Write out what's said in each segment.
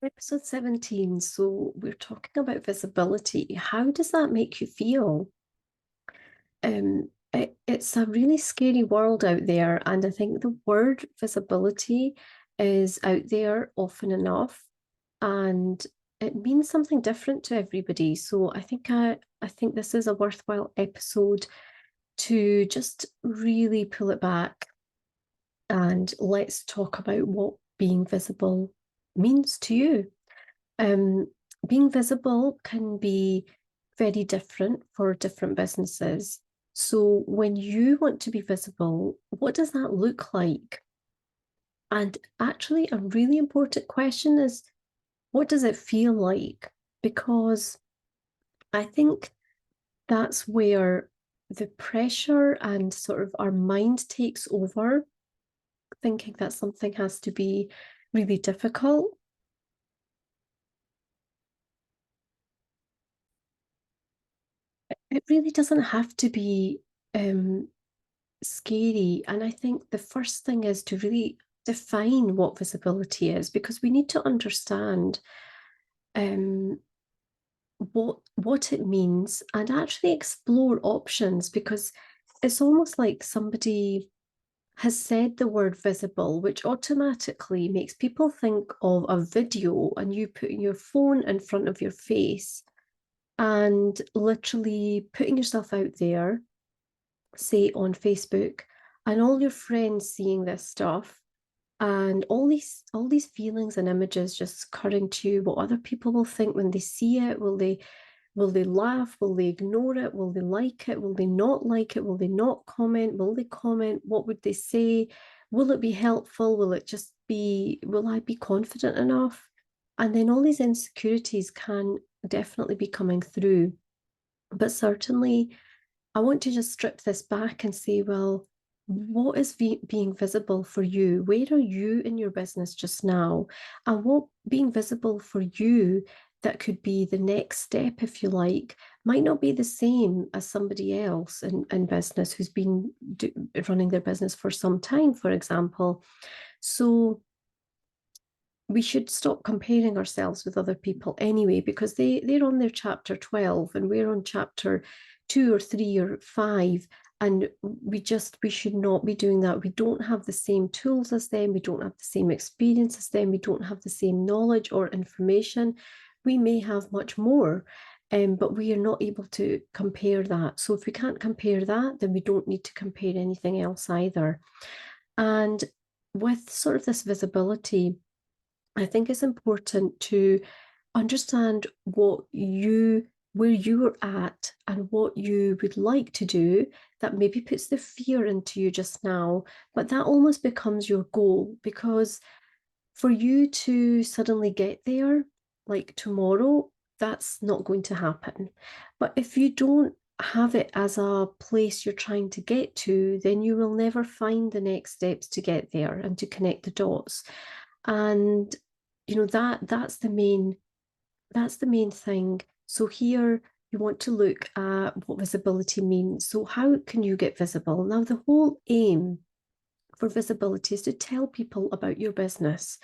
Episode 17. So we're talking about visibility. How does that make you feel? It's a really scary world out there, and I think the word visibility is out there often enough, and it means something different to everybody. So I think this is a worthwhile episode to just really pull it back and let's talk about what being visible means to you. Um, Being visible can be very different for different businesses. So when you want to be visible, what does that look like? And actually, a really important question is, what does it feel like? Because I think that's where the pressure and sort of our mind takes over, thinking that something has to be really difficult. It really doesn't have to be um, scary. And I think the first thing is to really define what visibility is, because we need to understand um, what it means and actually explore options, because it's almost like somebody has said the word visible, which automatically makes people think of a video and you putting your phone in front of your face and literally putting yourself out there, say on Facebook, and all your friends seeing this stuff and all these feelings and images just occurring to you, what other people will think when they see it. Will they laugh? Will they ignore it? Will they like it? Will they not like it? Will they not comment? Will they comment? What would they say? Will it be helpful? Will I be confident enough? And then all these insecurities can definitely be coming through. But certainly I want to just strip this back and say, well, what is being visible for you? Where are you in your business just now? And what being visible for you that could be the next step, if you like, might not be the same as somebody else in business who's been running their business for some time, for example. So we should stop comparing ourselves with other people anyway, because they're on their chapter 12 and we're on chapter 2 or 3 or 5, and we should not be doing that. We don't have the same tools as them, we don't have the same experience as them, we don't have the same knowledge or information. We may have much more, but we are not able to compare that. So if we can't compare that, then we don't need to compare anything else either. And with sort of this visibility, I think it's important to understand where you're at and what you would like to do that maybe puts the fear into you just now, but that almost becomes your goal, because for you to suddenly get there, like tomorrow, that's not going to happen. But if you don't have it as a place you're trying to get to, then you will never find the next steps to get there and to connect the dots. And that's the main thing. So here you want to look at what visibility means. So how can you get visible? Now, the whole aim for visibility is to tell people about your business,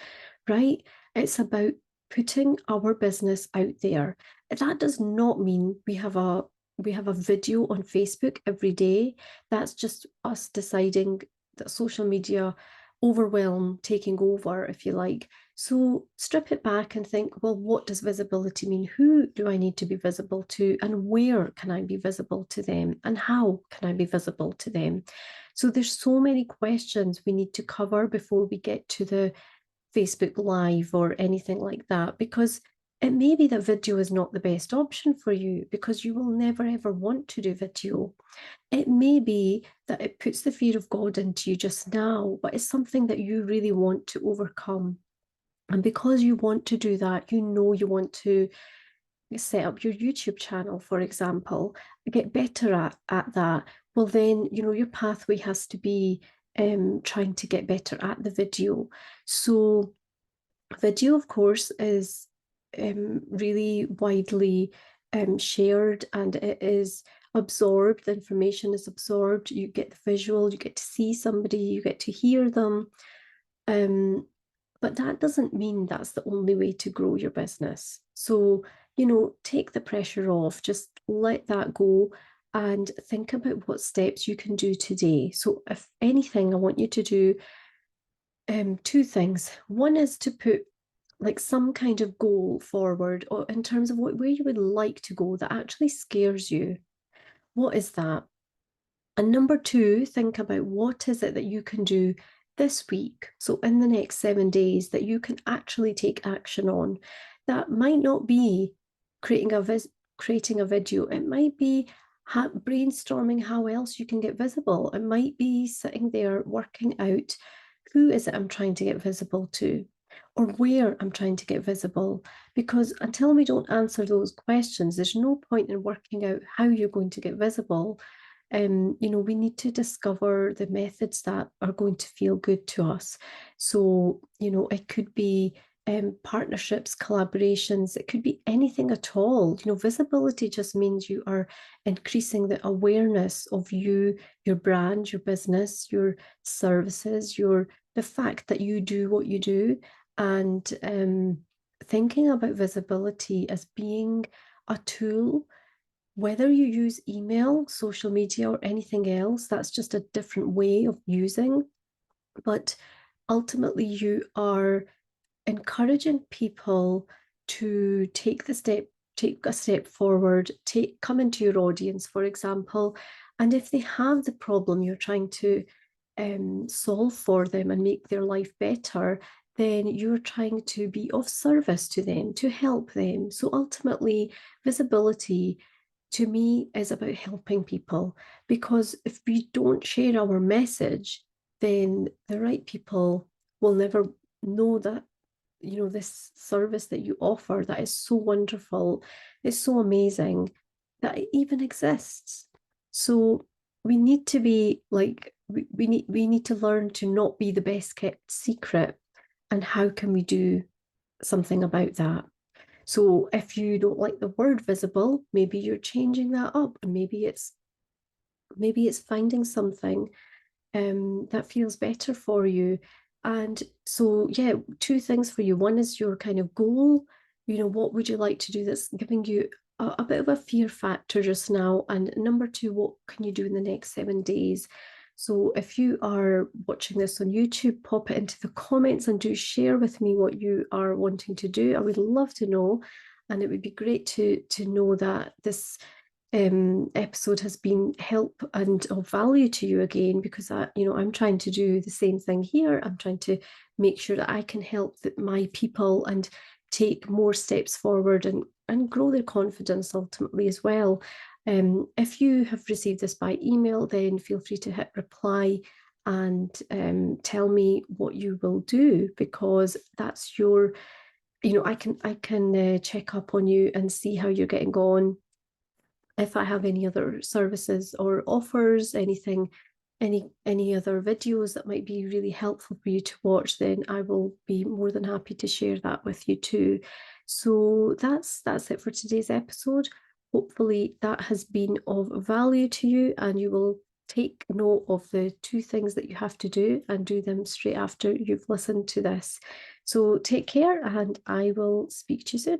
right? It's about putting our business out there. That does not mean we have a video on Facebook every day. That's just us deciding that social media overwhelm taking over, if you like. So strip it back and think, well, what does visibility mean? Who do I need to be visible to? And where can I be visible to them? And how can I be visible to them? So there's so many questions we need to cover before we get to the Facebook Live or anything like that, because it may be that video is not the best option for you because you will never ever want to do video. It may be that it puts the fear of God into you just now, but it's something that you really want to overcome. And because you want to do that, you want to set up your YouTube channel, for example, get better at that. Well, then, your pathway has to be trying to get better at the video. So, video, of course, is really widely shared, and it is absorbed. The information is absorbed. You get the visual, you get to see somebody, you get to hear them. Um, But that doesn't mean that's the only way to grow your business. So, take the pressure off, just let that go and think about what steps you can do today. So, if anything, I want you to do two things. One is to put like some kind of goal forward or in terms of where you would like to go that actually scares you. What is that? And number two, think about what is it that you can do this week, so in the next 7 days, that you can actually take action on. That might not be creating a video. It might be brainstorming how else you can get visible. It might be sitting there working out who is it I'm trying to get visible to, or where I'm trying to get visible. Because until we don't answer those questions, there's no point in working out how you're going to get visible. We need to discover the methods that are going to feel good to us. So, it could be partnerships, collaborations, it could be anything at all. Visibility just means you are increasing the awareness of you, your brand, your business, your services, the fact that you do what you do, and thinking about visibility as being a tool. Whether you use email, social media, or anything else, that's just a different way of using. But ultimately, you are encouraging people to take a step forward, come into your audience, for example. And if they have the problem you're trying to solve for them and make their life better, then you're trying to be of service to them, to help them. So ultimately, visibility to me is about helping people, because if we don't share our message, then the right people will never know that this service that you offer that is so wonderful, is so amazing, that it even exists. So we need to be like we need to learn to not be the best kept secret. And how can we do something about that? So if you don't like the word visible, maybe you're changing that up, and maybe it's finding something that feels better for you. And so, yeah, two things for you. One is your kind of goal. What would you like to do that's giving you a bit of a fear factor just now? And number two, what can you do in the next 7 days? So if you are watching this on YouTube, pop it into the comments and do share with me what you are wanting to do. I would love to know. And it would be great to know that this episode has been help and of value to you again, because I'm trying to do the same thing here. I'm trying to make sure that I can help my people and take more steps forward and grow their confidence ultimately as well. If you have received this by email, then feel free to hit reply and tell me what you will do, because that's I can check up on you and see how you're getting on. If I have any other services or offers, any other videos that might be really helpful for you to watch, then I will be more than happy to share that with you too. So that's it for today's episode. Hopefully that has been of value to you, and you will take note of the two things that you have to do and do them straight after you've listened to this. So take care, and I will speak to you soon.